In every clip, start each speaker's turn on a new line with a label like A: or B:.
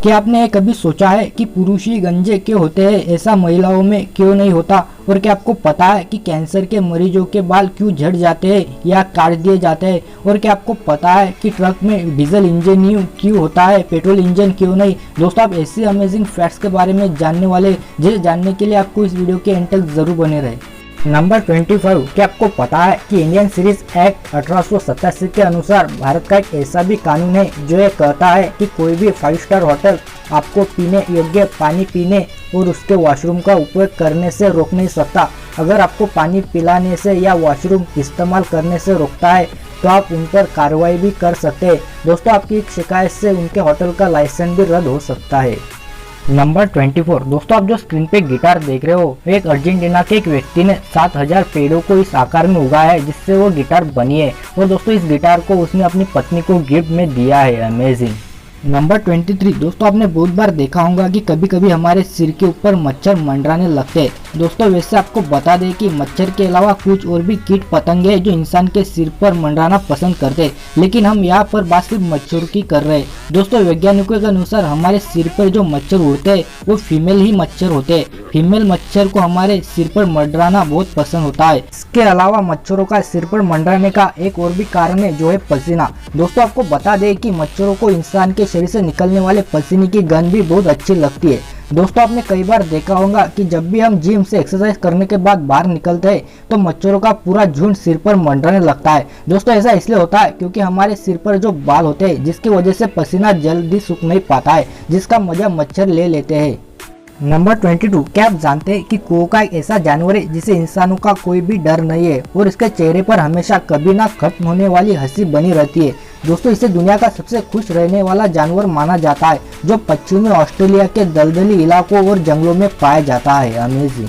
A: क्या आपने कभी सोचा है कि पुरुष ही गंजे क्यों होते हैं, ऐसा महिलाओं में क्यों नहीं होता? और क्या आपको पता है कि कैंसर के मरीजों के बाल क्यों झड़ जाते हैं या काट दिए जाते हैं? और क्या आपको पता है कि ट्रक में डीजल इंजन क्यों होता है, पेट्रोल इंजन क्यों नहीं? दोस्तों, आप ऐसी अमेजिंग फैक्ट्स के बारे में जानने वाले, जिसे जानने के लिए आपको इस वीडियो के एंड तक जरूर बने रहे। नंबर 25, क्या आपको पता है कि इंडियन सीरीज एक्ट 1887 के अनुसार भारत का एक ऐसा भी कानून है जो ये कहता है कि कोई भी 5 स्टार होटल आपको पीने योग्य पानी पीने और उसके वॉशरूम का उपयोग करने से रोक नहीं सकता। अगर आपको पानी पिलाने से या वॉशरूम इस्तेमाल करने से रोकता है तो आप उन पर कार्रवाई भी कर सकते हैं। दोस्तों, आपकी एक शिकायत से उनके होटल का लाइसेंस भी रद्द हो सकता है। नंबर 24, दोस्तों आप जो स्क्रीन पे गिटार देख रहे हो, एक अर्जेंटीना के एक व्यक्ति ने 7000 पेड़ों को इस आकार में उगाया है जिससे वो गिटार बनी है। और दोस्तों, इस गिटार को उसने अपनी पत्नी को गिफ्ट में दिया है। अमेजिंग। नंबर 23, दोस्तों आपने बहुत बार देखा होगा कि कभी कभी हमारे सिर के ऊपर मच्छर मंडराने लगते हैं। दोस्तों, वैसे आपको बता दें कि मच्छर के अलावा कुछ और भी कीट पतंगे हैं जो इंसान के सिर पर मंडराना पसंद करते हैं, लेकिन हम यहाँ पर बात सिर्फ मच्छर की कर रहे हैं। दोस्तों, वैज्ञानिकों के अनुसार हमारे सिर पर जो मच्छर उड़ते हैं वो फीमेल ही मच्छर होते हैं। फीमेल मच्छर को हमारे सिर पर मंडराना बहुत पसंद होता है। इसके अलावा मच्छरों का सिर पर मंडराने का एक और भी कारण है जो है पसीना। दोस्तों, आपको बता दें कि मच्छरों को इंसान के शरीर से निकलने वाले पसीने की गंध भी बहुत अच्छी लगती है। दोस्तों, आपने कई बार देखा होगा कि जब भी हम जिम से एक्सरसाइज करने के बाद बाहर निकलते हैं तो मच्छरों का पूरा झुंड सिर पर मंडराने लगता है। दोस्तों, ऐसा इसलिए होता है क्योंकि हमारे सिर पर जो बाल होते हैं जिसकी वजह से पसीना जल्दी सूख नहीं पाता है, जिसका मजा मच्छर ले लेते हैं। नंबर 22, क्या आप जानते हैं कि कौवा एक ऐसा जानवर है जिसे इंसानों का कोई भी डर नहीं है और इसके चेहरे पर हमेशा कभी ना खत्म होने वाली हंसी बनी रहती है। दोस्तों, इसे दुनिया का सबसे खुश रहने वाला जानवर माना जाता है जो पश्चिमी ऑस्ट्रेलिया के दलदली इलाकों और जंगलों में पाया जाता है। अमेजिंग।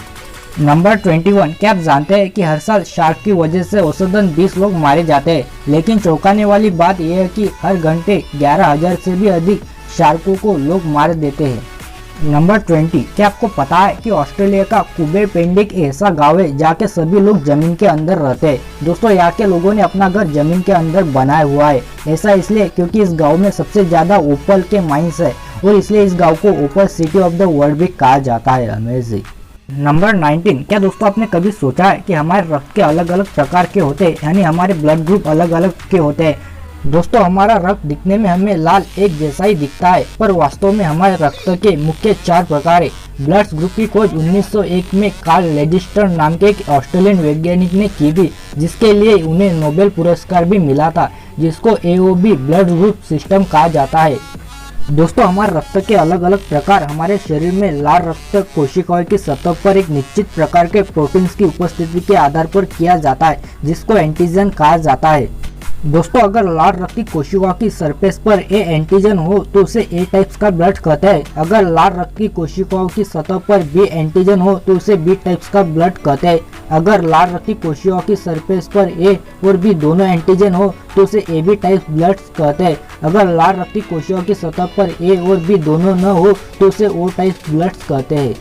A: नंबर 21, क्या आप जानते हैं कि हर साल शार्क की वजह से औसतन 20 लोग मारे जाते हैं, लेकिन चौंकाने वाली बात यह है कि हर घंटे 11,000 से भी अधिक शार्कों को लोग मार देते हैं। नंबर 20, क्या आपको पता है कि ऑस्ट्रेलिया का कुबे पेंडिक ऐसा गांव है जहाँ के सभी लोग जमीन के अंदर रहते हैं। दोस्तों, यहाँ के लोगों ने अपना घर जमीन के अंदर बनाया हुआ है। ऐसा इसलिए क्योंकि इस गांव में सबसे ज्यादा ओपल के माइंस है और इसलिए इस गांव को ओपल सिटी ऑफ द वर्ल्ड भी कहा जाता है। अमेजिंग। नंबर 19, क्या दोस्तों आपने कभी सोचा है कि हमारे रक्त के अलग अलग प्रकार के होते हैं, यानी हमारे ब्लड ग्रुप अलग अलग के होते हैं। दोस्तों, हमारा रक्त दिखने में हमें लाल एक जैसा ही दिखता है, पर वास्तव में हमारे रक्त के मुख्य 4 प्रकार है। ब्लड ग्रुप की खोज 1901 में कार्ल लेजिस्टर नाम के एक ऑस्ट्रेलियन वैज्ञानिक ने की थी, जिसके लिए उन्हें नोबेल पुरस्कार भी मिला था, जिसको AOB ब्लड ग्रुप सिस्टम कहा जाता है। दोस्तों, हमारे रक्त के अलग अलग प्रकार हमारे शरीर में लाल रक्त कोशिकाओं की सतह पर एक निश्चित प्रकार के प्रोटीन्स की उपस्थिति के आधार पर किया जाता है, जिसको एंटीजन कहा जाता है। दोस्तों, अगर लाल रक्त की कोशिकाओं की सरफेस पर ए एंटीजन हो तो उसे ए टाइप्स का ब्लड कहते हैं। अगर लाल रक्त की कोशिकाओं की सतह पर बी एंटीजन हो तो उसे बी टाइप्स का ब्लड कहते हैं। अगर लाल रक्त की कोशिकाओं की सरफेस पर ए और बी दोनों एंटीजन हो तो उसे AB टाइप ब्लड कहते हैं। अगर लाल रक्त की कोशिकाओं की सतह पर ए और बी दोनों न हो तो उसे O टाइप ब्लड कहते हैं।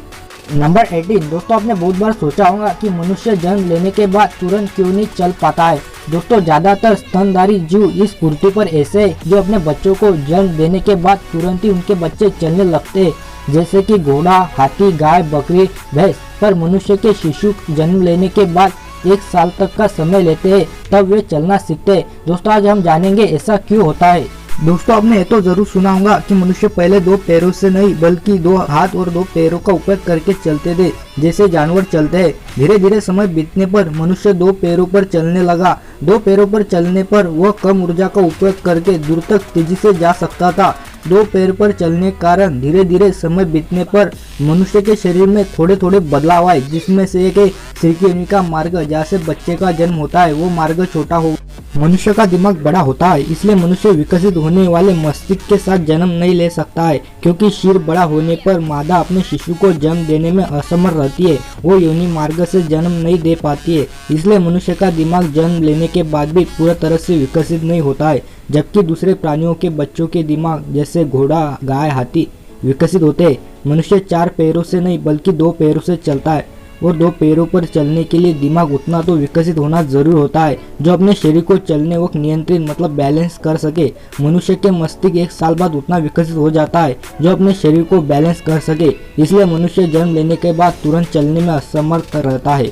A: नंबर 18, दोस्तों आपने बहुत बार सोचा होगा कि मनुष्य जन्म लेने के बाद तुरंत क्यों नहीं चल पाता है। दोस्तों, ज्यादातर स्तनधारी जीव इस पृथ्वी पर ऐसे हैं जो अपने बच्चों को जन्म देने के बाद तुरंत ही उनके बच्चे चलने लगते हैं, जैसे कि घोड़ा, हाथी, गाय, बकरी, भैंस। पर मनुष्य के शिशु जन्म लेने के बाद 1 साल तक का समय लेते हैं, तब वे चलना सीखते हैं। दोस्तों, आज हम जानेंगे ऐसा क्यों होता है। दोस्तों, आपने ये तो जरूर सुना होगा कि मनुष्य पहले 2 पैरों से नहीं बल्कि 2 हाथ और 2 पैरों का उपयोग करके चलते थे, जैसे जानवर चलते हैं। धीरे धीरे समय बीतने पर मनुष्य 2 पैरों पर चलने लगा। 2 पैरों पर चलने पर वह कम ऊर्जा का उपयोग करके दूर तक तेजी से जा सकता था। 2 पैर पर चलने के कारण धीरे धीरे समय बीतने पर मनुष्य के शरीर में थोड़े थोड़े बदलाव आए, जिसमें से एक है सिर की योनि का मार्ग, जहाँ से बच्चे का जन्म होता है वो मार्ग छोटा हो। मनुष्य का दिमाग बड़ा होता है, इसलिए मनुष्य विकसित होने वाले मस्तिष्क के साथ जन्म नहीं ले सकता है, क्योंकि सिर बड़ा होने पर मादा अपने शिशु को जन्म देने में असमर्थ रहती है। वो योनि मार्ग से जन्म नहीं दे पाती है, इसलिए मनुष्य का दिमाग जन्म लेने के बाद भी पूरा तरह से विकसित नहीं होता है। जबकि दूसरे प्राणियों के बच्चों के दिमाग जैसे घोड़ा, गाय, हाथी विकसित होते हैं। मनुष्य 4 पैरों से नहीं बल्कि 2 पैरों से चलता है। और दो पैरों पर चलने के लिए दिमाग उतना तो विकसित होना जरूर होता है जो अपने शरीर को चलने वक्त नियंत्रित मतलब बैलेंस कर सके। मनुष्य के मस्तिष्क 1 साल बाद उतना विकसित हो जाता है जो अपने शरीर को बैलेंस कर सके, इसलिए मनुष्य जन्म लेने के बाद तुरंत चलने में असमर्थ रहता है।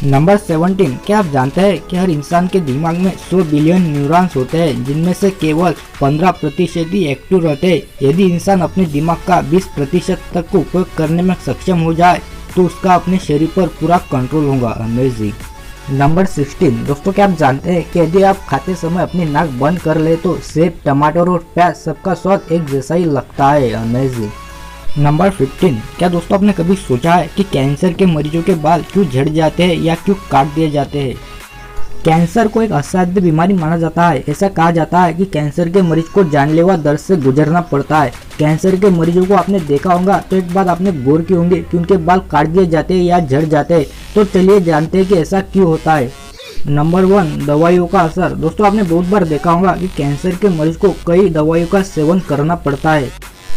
A: नंबर 17, क्या आप जानते हैं कि हर इंसान के दिमाग में 100 बिलियन न्यूरॉन्स होते हैं जिनमें से केवल 15% ही एक्टिव रहते हैं। यदि इंसान अपने दिमाग का 20% तक को उपयोग करने में सक्षम हो जाए तो उसका अपने शरीर पर पूरा कंट्रोल होगा। अमेजिंग। नंबर 16, दोस्तों क्या आप जानते हैं कि यदि आप खाते समय अपनी नाक बंद कर ले तो सेब, टमाटर और प्याज सबका स्वाद एक जैसा ही लगता है। अमेजिंग। नंबर 15, क्या दोस्तों आपने कभी सोचा है कि कैंसर के मरीजों के बाल क्यों झड़ जाते हैं या क्यों काट दिए जाते हैं? कैंसर को एक असाध्य बीमारी माना जाता है। ऐसा कहा जाता है कि कैंसर के मरीज को जानलेवा दर्द से गुजरना पड़ता है। कैंसर के मरीजों को आपने देखा होगा तो एक बात आपने गौर की होंगी कि उनके बाल काट दिए जाते हैं या झड़ जाते हैं। तो चलिए जानते हैं कि ऐसा क्यों होता है। नंबर 1, दवाइयों का असर। दोस्तों आपने बहुत बार देखा होगा कि कैंसर के मरीज को कई दवाइयों का सेवन करना पड़ता है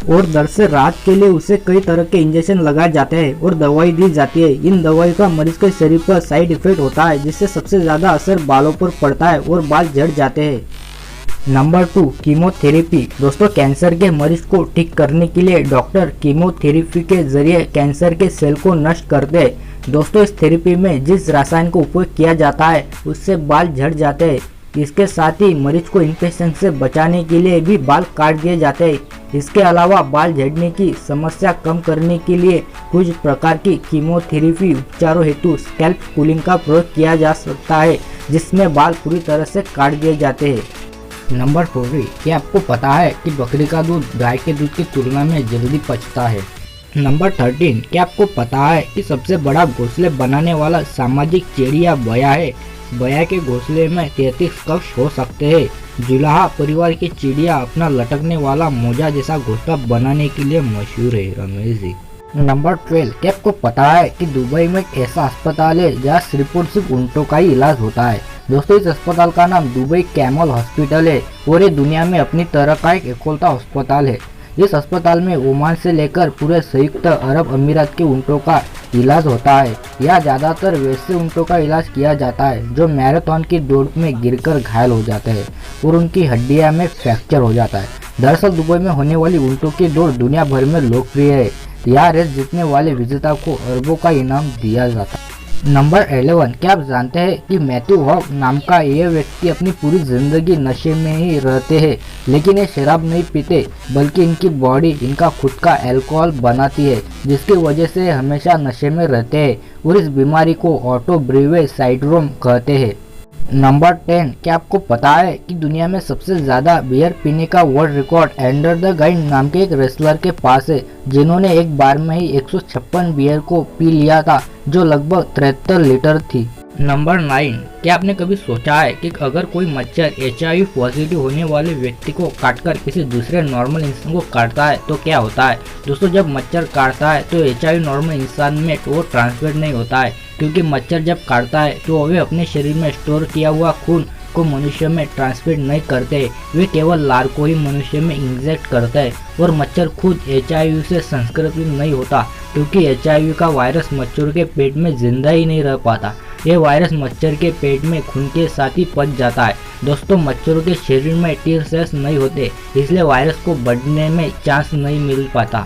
A: और दर्द से राहत के लिए उसे कई तरह के इंजेक्शन लगाए जाते हैं और दवाई दी जाती है। इन दवाइयों का मरीज के शरीर पर साइड इफेक्ट होता है जिससे सबसे ज्यादा असर बालों पर पड़ता है और बाल झड़ जाते हैं। Number 2, chemotherapy. दोस्तों कैंसर के मरीज को ठीक करने के लिए डॉक्टर कीमोथेरेपी के जरिए कैंसर के सेल को नष्ट करते हैं। दोस्तों इस थेरेपी में जिस रसायन को उपयोग किया जाता है उससे बाल झड़ जाते हैं। इसके साथ ही मरीज को इन्फेक्शन से बचाने के लिए भी बाल काट दिए जाते हैं। इसके अलावा बाल झड़ने की समस्या कम करने के लिए कुछ प्रकार की कीमोथेरेपी उपचारों हेतु स्कैल्प कूलिंग का प्रयोग किया जा सकता है जिसमें बाल पूरी तरह से काट दिए जाते हैं। नंबर 4, क्या आपको पता है कि बकरी का दूध गाय के दूध की तुलना में जल्दी पचता है? नंबर 13, क्या आपको पता है कि सबसे बड़ा घोंसले बनाने वाला सामाजिक चिड़िया बया है? बया के घोंसले में 33 कक्ष हो सकते हैं। जुलाहा परिवार की चिड़िया अपना लटकने वाला मोजा जैसा घोंसला बनाने के लिए मशहूर है। अमेजिंग। नंबर 12, क्या आपको पता है कि दुबई में एक ऐसा अस्पताल है जहाँ सिर्फ और सिर्फ ऊँटों का ही इलाज होता है? दोस्तों इस अस्पताल का नाम दुबई कैमल हॉस्पिटल है और ये दुनिया में अपनी तरह का एक इकलौता अस्पताल है। इस अस्पताल में ओमान से लेकर पूरे संयुक्त अरब अमीरात के ऊँटों का इलाज होता है। यहाँ ज्यादातर वैसे ऊँटों का इलाज किया जाता है जो मैराथन की दौड़ में गिरकर घायल हो जाते हैं और उनकी हड्डियां में फ्रैक्चर हो जाता है। दरअसल दुबई में होने वाली ऊँटों की दौड़ दुनिया भर में लोकप्रिय है। यहाँ रेस जीतने वाले विजेता को अरबों का इनाम दिया जाता है। नंबर 11, क्या आप जानते हैं कि मैथ्यू हॉग नाम का यह व्यक्ति अपनी पूरी जिंदगी नशे में ही रहते हैं, लेकिन ये शराब नहीं पीते बल्कि इनकी बॉडी इनका खुद का अल्कोहल बनाती है जिसकी वजह से हमेशा नशे में रहते हैं और इस बीमारी को ऑटो ब्रीवे सिंड्रोम कहते हैं। नंबर 10, क्या आपको पता है कि दुनिया में सबसे ज्यादा बियर पीने का वर्ल्ड रिकॉर्ड एंडर द गाइड नाम के एक रेसलर के पास है जिन्होंने एक बार में ही 156 बियर को पी लिया था जो लगभग 73 लीटर थी। नंबर 9, क्या आपने कभी सोचा है कि अगर कोई मच्छर HIV पॉजिटिव होने वाले व्यक्ति को काटकर किसी दूसरे नॉर्मल इंसान को काटता है तो क्या होता है? दोस्तों जब मच्छर काटता है तो HIV नॉर्मल इंसान में वो ट्रांसफर नहीं होता है क्योंकि मच्छर जब काटता है तो वे अपने शरीर में स्टोर किया हुआ खून को मनुष्य में ट्रांसमिट नहीं करते, वे केवल लार को ही मनुष्य में इंजेक्ट करते हैं और मच्छर खुद HIV से संक्रमित नहीं होता क्योंकि HIV का वायरस मच्छरों के पेट में जिंदा ही नहीं रह पाता। यह वायरस मच्छर के पेट में खून के साथ ही पच जाता है। दोस्तों मच्छरों के शरीर में टी सेल्स नहीं होते इसलिए वायरस को बढ़ने में चांस नहीं मिल पाता।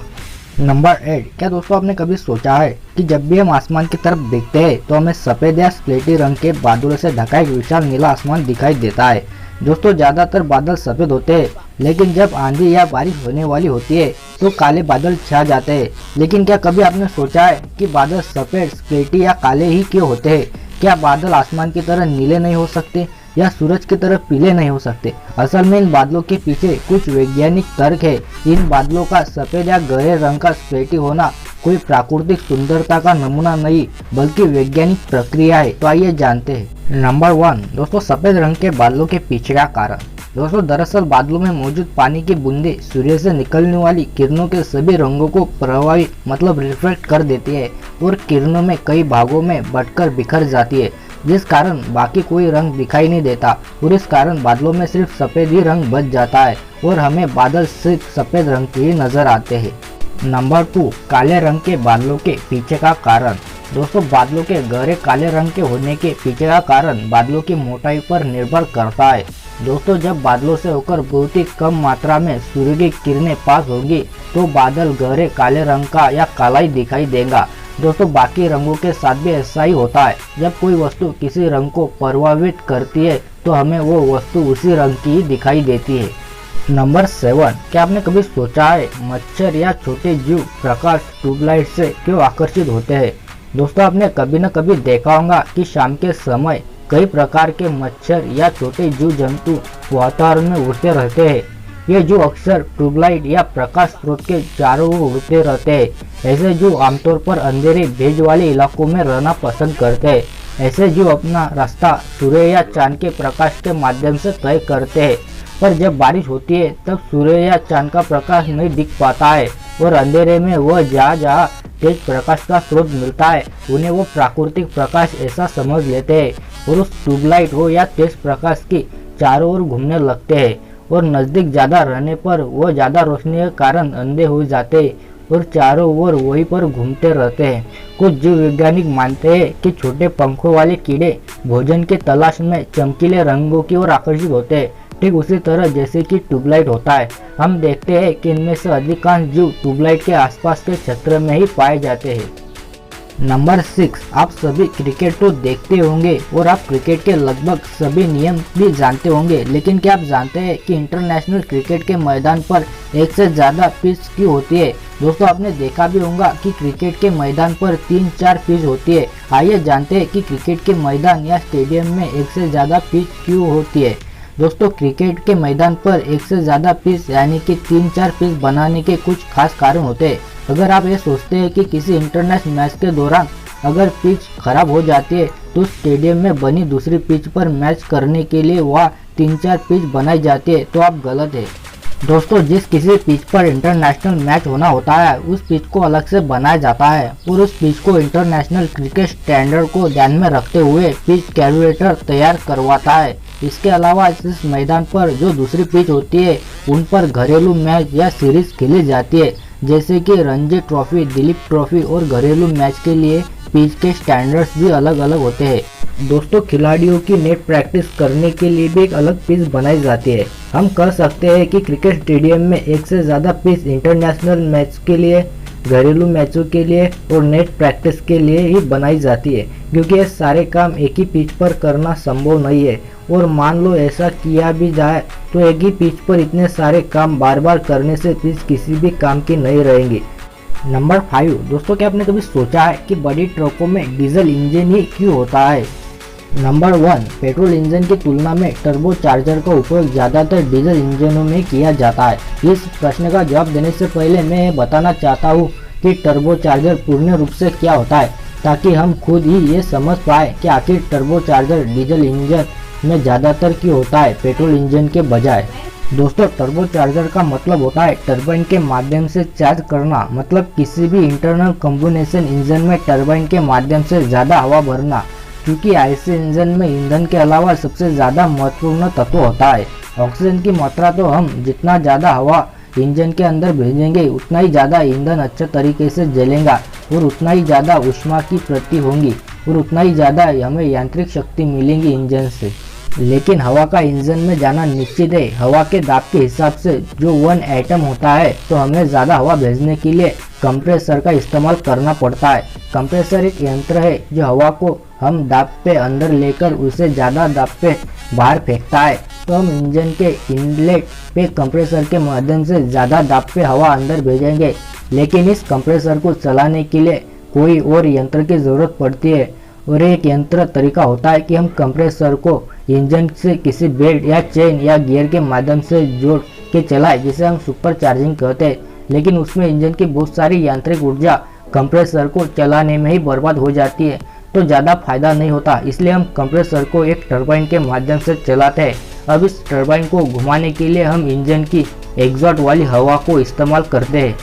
A: नंबर 8, क्या दोस्तों आपने कभी सोचा है कि जब भी हम आसमान की तरफ देखते हैं तो हमें सफेद या स्लेटी रंग के बादलों से ढका एक विशाल नीला आसमान दिखाई देता है? दोस्तों ज्यादातर बादल सफेद होते हैं लेकिन जब आंधी या बारिश होने वाली होती है तो काले बादल छा जाते हैं। लेकिन क्या कभी आपने सोचा है कि बादल सफेद, स्लेटी या काले ही क्यों होते हैं? क्या बादल आसमान की तरह नीले नहीं हो सकते या सूरज की तरह पीले नहीं हो सकते? असल में इन बादलों के पीछे कुछ वैज्ञानिक तर्क है। इन बादलों का सफेद या गहरे रंग का स्लेटी होना कोई प्राकृतिक सुंदरता का नमूना नहीं बल्कि वैज्ञानिक प्रक्रिया है। तो आइए जानते हैं। नंबर 1, दोस्तों सफेद रंग के बादलों के पीछे का कारण। दोस्तों दरअसल बादलों में मौजूद पानी की बूंदें सूर्य से निकलने वाली किरणों के सभी रंगों को प्रभावित मतलब रिफ्लेक्ट कर देती है और किरणों में कई भागों में बंटकर बिखर जाती है जिस कारण बाकी कोई रंग दिखाई नहीं देता और इस कारण बादलों में सिर्फ सफेद ही रंग बच जाता है और हमें बादल सिर्फ सफेद रंग के ही नजर आते हैं। नंबर 2, काले रंग के बादलों के पीछे का कारण। दोस्तों बादलों के गहरे काले रंग के होने के पीछे का कारण बादलों की मोटाई पर निर्भर करता है। दोस्तों जब बादलों से होकर बहुत ही कम मात्रा में सूर्य की किरणें पास होगी तो बादल गहरे काले रंग का या काला ही दिखाई देगा। दोस्तों बाकी रंगों के साथ भी ऐसा ही होता है। जब कोई वस्तु किसी रंग को प्रभावित करती है तो हमें वो वस्तु उसी रंग की ही दिखाई देती है। नंबर 7, क्या आपने कभी सोचा है मच्छर या छोटे जीव प्रकाश ट्यूबलाइट से क्यों आकर्षित होते हैं? दोस्तों आपने कभी न कभी देखा होगा कि शाम के समय कई प्रकार के मच्छर या छोटे जीव जंतु वातावरण में उड़ते रहते हैं। ये जो अक्सर ट्यूबलाइट या प्रकाश स्रोत के चारों ओर उड़ते रहते हैं। ऐसे जीव आमतौर पर अंधेरे भेज वाले इलाकों में रहना पसंद करते हैं। ऐसे जीव अपना रास्ता सूर्य या चांद के प्रकाश के माध्यम से तय करते हैं, पर जब बारिश होती है तब सूर्य या चांद का प्रकाश नहीं दिख पाता है और अंधेरे में वह जहाँ तेज प्रकाश का स्रोत मिलता है उन्हें वो प्राकृतिक प्रकाश ऐसा समझ लेते हैं और उस ट्यूबलाइट हो या तेज प्रकाश की चारों ओर घूमने लगते हैं और नज़दीक ज़्यादा रहने पर वह ज़्यादा रोशनी के कारण अंधे हो जाते हैं और चारों ओर वहीं पर घूमते रहते हैं। कुछ जीव वैज्ञानिक मानते हैं कि छोटे पंखों वाले कीड़े भोजन की तलाश में चमकीले रंगों की ओर आकर्षित होते हैं, ठीक उसी तरह जैसे कि ट्यूबलाइट होता है। हम देखते हैं कि इनमें से अधिकांश जीव ट्यूबलाइट के आसपास के क्षेत्र में ही पाए जाते हैं। नंबर 6, आप सभी क्रिकेट तो देखते होंगे और आप क्रिकेट के लगभग सभी नियम भी जानते होंगे, लेकिन क्या आप जानते हैं कि इंटरनेशनल क्रिकेट के मैदान पर एक से ज़्यादा पिच क्यों होती है? दोस्तों आपने देखा भी होगा कि क्रिकेट के मैदान पर 3-4 पिच होती है। आइए जानते हैं कि क्रिकेट के मैदान या स्टेडियम में एक से ज़्यादा पिच क्यों होती है। दोस्तों क्रिकेट के मैदान पर एक से ज़्यादा पिच यानी कि 3-4 पिच बनाने के कुछ खास कारण होते हैं। अगर आप ये सोचते हैं कि किसी इंटरनेशनल मैच के दौरान अगर पिच खराब हो जाती है तो स्टेडियम में बनी दूसरी पिच पर मैच करने के लिए वह 3-4 पिच बनाई जाती है, तो आप गलत है। दोस्तों जिस किसी पिच पर इंटरनेशनल मैच होना होता है उस पिच को अलग से बनाया जाता है और उस पिच को इंटरनेशनल क्रिकेट स्टैंडर्ड को ध्यान में रखते हुए पिच कैलकुलेटर तैयार करवाता है। इसके अलावा इस मैदान पर जो दूसरी पिच होती है उन पर घरेलू मैच या सीरीज खेली जाती है, जैसे कि रणजी ट्रॉफी, दिलीप ट्रॉफी और घरेलू मैच के लिए पिच के स्टैंडर्ड्स भी अलग अलग होते हैं। दोस्तों खिलाड़ियों की नेट प्रैक्टिस करने के लिए भी एक अलग पिच बनाई जाती है। हम कह सकते हैं कि क्रिकेट स्टेडियम में एक से ज़्यादा पिच इंटरनेशनल मैच के लिए, घरेलू मैचों के लिए और नेट प्रैक्टिस के लिए ही बनाई जाती है, क्योंकि ये सारे काम एक ही पिच पर करना संभव नहीं है। और मान लो ऐसा किया भी जाए तो एक ही पिच पर इतने सारे काम बार बार करने से पिच किसी भी काम की नहीं रहेंगी। नंबर 5, दोस्तों क्या आपने कभी सोचा है कि बड़ी ट्रकों में डीजल इंजन ही क्यों होता है? नंबर 1, पेट्रोल इंजन की तुलना में टर्बो चार्जर का उपयोग ज़्यादातर डीजल इंजनों में किया जाता है। इस प्रश्न का जवाब देने से पहले मैं बताना चाहता हूँ कि टर्बो चार्जर पूर्ण रूप से क्या होता है, ताकि हम खुद ही ये समझ पाए कि आखिर टर्बो चार्जर डीजल इंजन में ज़्यादातर क्यों होता है पेट्रोल इंजन के बजाय। दोस्तों टर्बो चार्जर का मतलब होता है टरबाइन के माध्यम से चार्ज करना, मतलब किसी भी इंटरनल कंबोनेशन इंजन में टरबाइन के माध्यम से ज़्यादा हवा भरना। क्योंकि ऐसे इंजन में ईंधन के अलावा सबसे ज़्यादा महत्वपूर्ण तत्व होता है ऑक्सीजन की मात्रा। तो हम जितना ज़्यादा हवा इंजन के अंदर भेजेंगे उतना ही ज़्यादा ईंधन अच्छे तरीके से जलेगा और उतना ही ज़्यादा ऊष्मा की प्राप्ति होगी और उतना ही ज़्यादा हमें यांत्रिक शक्ति मिलेगी इंजन से। लेकिन हवा का इंजन में जाना निश्चित है हवा के दाब के हिसाब से जो 1 एटम होता है, तो हमें ज़्यादा हवा भेजने के लिए कंप्रेसर का इस्तेमाल करना पड़ता है। कंप्रेसर एक यंत्र है जो हवा को हम दाब पे अंदर लेकर उसे ज़्यादा दाब पे बाहर फेंकता है। तो हम इंजन के इनलेट पे कंप्रेसर के माध्यम से ज़्यादा दाब पे हवा अंदर भेजेंगे, लेकिन इस कंप्रेसर को चलाने के लिए कोई और यंत्र की ज़रूरत पड़ती है। और एक यंत्र तरीका होता है कि हम कंप्रेसर को इंजन से किसी बेल्ट या चेन या गियर के माध्यम से जोड़ के चलाएं, जिसे हम सुपर चार्जिंग कहते हैं। लेकिन उसमें इंजन की बहुत सारी यांत्रिक ऊर्जा कंप्रेसर को चलाने में ही बर्बाद हो जाती है, तो ज़्यादा फायदा नहीं होता। इसलिए हम कंप्रेसर को एक टरबाइन के माध्यम से चलाते हैं। अब इस टरबाइन को घुमाने के लिए हम इंजन की एग्जॉस्ट वाली हवा को इस्तेमाल करते हैं।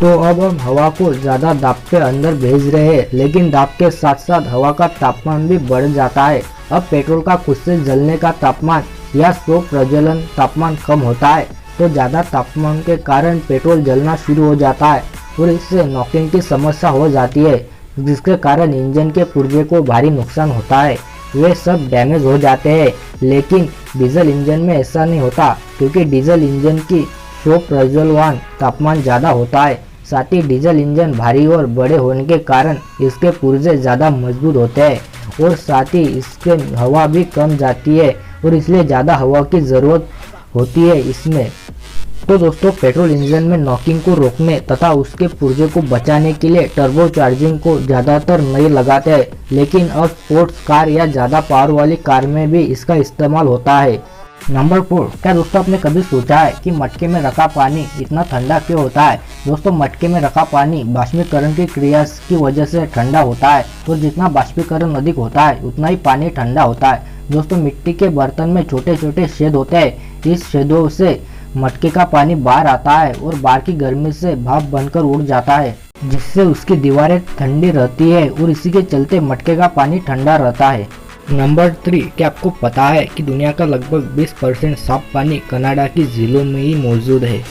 A: तो अब हम हवा को ज़्यादा दाब पे अंदर भेज रहे हैं, लेकिन दाब के साथ साथ हवा का तापमान भी बढ़ जाता है। अब पेट्रोल का खुद से जलने का तापमान या स्व प्रज्वलन तापमान कम होता है, तो ज़्यादा तापमान के कारण पेट्रोल जलना शुरू हो जाता है और इससे नॉकिंग की समस्या हो जाती है। जिसके कारण इंजन के पुर्जे को भारी नुकसान होता है, वे सब डैमेज हो जाते हैं। लेकिन डीजल इंजन में ऐसा नहीं होता, क्योंकि डीजल इंजन की शॉक प्रज्वलन तापमान ज़्यादा होता है। साथ ही डीजल इंजन भारी और बड़े होने के कारण इसके पुर्जे ज़्यादा मजबूत होते हैं, और साथ ही इसके हवा भी कम जाती है, और इसलिए ज़्यादा हवा की ज़रूरत होती है इसमें। तो दोस्तों, पेट्रोल इंजन में नॉकिंग को रोकने तथा उसके पुर्जे को बचाने के लिए टर्बो चार्जिंग को ज़्यादातर नहीं लगाते हैं, लेकिन अब स्पोर्ट्स कार या ज़्यादा पावर वाली कार में भी इसका इस्तेमाल होता है। नंबर 4, क्या दोस्तों आपने कभी सोचा है कि मटके में रखा पानी इतना ठंडा क्यों होता है? दोस्तों, मटके में रखा पानी बाष्पीकरण की क्रिया की वजह से ठंडा होता है, और जितना बाष्पीकरण अधिक होता है उतना ही पानी ठंडा होता है। दोस्तों, मिट्टी के बर्तन में छोटे छोटे छेद होते हैं, इस छेदों से मटके का पानी बाहर आता है और बाहर की गर्मी से भाप बनकर उड़ जाता है, जिससे उसकी दीवारें ठंडी रहती है, और इसी के चलते मटके का पानी ठंडा रहता है। नंबर 3, क्या आपको पता है कि दुनिया का लगभग 20% साफ पानी कनाडा की झीलों में ही मौजूद है?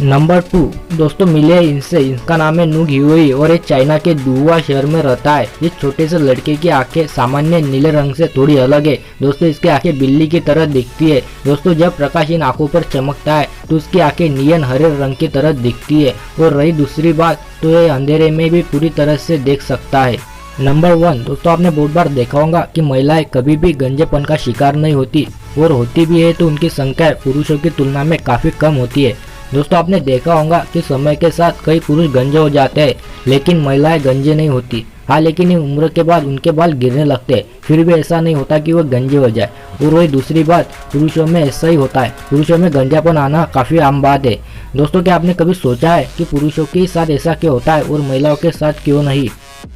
A: नंबर 2, दोस्तों मिले इनसे, इसका नाम है नुग ह्युई और ये चाइना के दुहुआ शहर में रहता है। इस छोटे से लड़के की आंखें सामान्य नीले रंग से थोड़ी अलग है। दोस्तों, इसकी आंखें बिल्ली की तरह दिखती है। दोस्तों, जब प्रकाश इन आंखों पर चमकता है तो उसकी आंखें नियन हरे रंग की तरह दिखती है, और रही दूसरी बात तो ये अंधेरे में भी पूरी तरह से देख सकता है। नंबर 1, दोस्तों आपने बहुत बार देखा होगा कि महिलाएं कभी भी गंजेपन का शिकार नहीं होती, और होती भी है तो उनकी संख्या पुरुषों की तुलना में काफ़ी कम होती है। दोस्तों, आपने देखा होगा कि समय के साथ कई पुरुष गंजे हो जाते हैं, लेकिन महिलाएं गंजे नहीं होती। हाँ, लेकिन उम्र के बाद उनके बाल गिरने लगते हैं, फिर भी ऐसा नहीं होता कि वो गंजे हो जाए। और वही दूसरी बात, पुरुषों में ऐसा ही होता है, पुरुषों में गंजापन आना काफ़ी आम बात है। दोस्तों, क्या आपने कभी सोचा है कि पुरुषों के साथ ऐसा क्यों होता है और महिलाओं के साथ क्यों नहीं?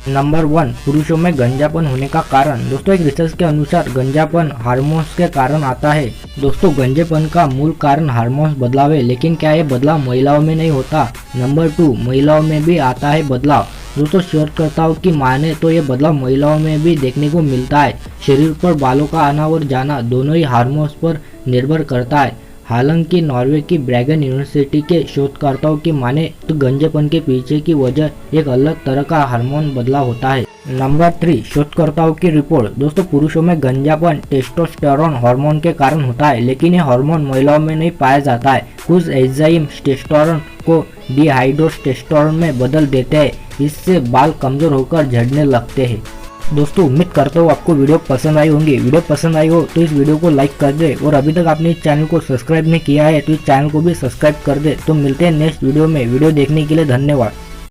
A: नंबर 1, पुरुषों में गंजापन होने का कारण। दोस्तों, एक रिसर्च के अनुसार गंजापन हार्मोन्स के कारण आता है। दोस्तों, गंजेपन का मूल कारण हार्मोन्स बदलाव है, लेकिन क्या ये बदलाव महिलाओं में नहीं होता? नंबर 2, महिलाओं में भी आता है बदलाव। दोस्तों, शोधकर्ताओं की माने तो ये बदलाव महिलाओं में भी देखने को मिलता है। शरीर पर बालों का आना और जाना दोनों ही हार्मोन्स पर निर्भर करता है। हालांकि नॉर्वे की ब्रैगन यूनिवर्सिटी के शोधकर्ताओं की माने तो गंजेपन के पीछे की वजह एक अलग तरह का हार्मोन बदलाव होता है। नंबर 3, शोधकर्ताओं की रिपोर्ट। दोस्तों, पुरुषों में गंजापन टेस्टोस्टेरोन हार्मोन के कारण होता है, लेकिन ये हार्मोन महिलाओं में नहीं पाया जाता है। कुछ एंजाइम टेस्टोस्टेरोन को डिहाइड्रोटेस्टोस्टेरोन में बदल देते हैं, इससे बाल कमजोर होकर झड़ने लगते हैं। दोस्तों, उम्मीद करता हूँ आपको वीडियो पसंद आई होंगी। वीडियो पसंद आई हो तो इस वीडियो को लाइक कर दे, और अभी तक आपने इस चैनल को सब्सक्राइब नहीं किया है तो इस चैनल को भी सब्सक्राइब कर दे। तो मिलते हैं नेक्स्ट वीडियो में। वीडियो देखने के लिए धन्यवाद।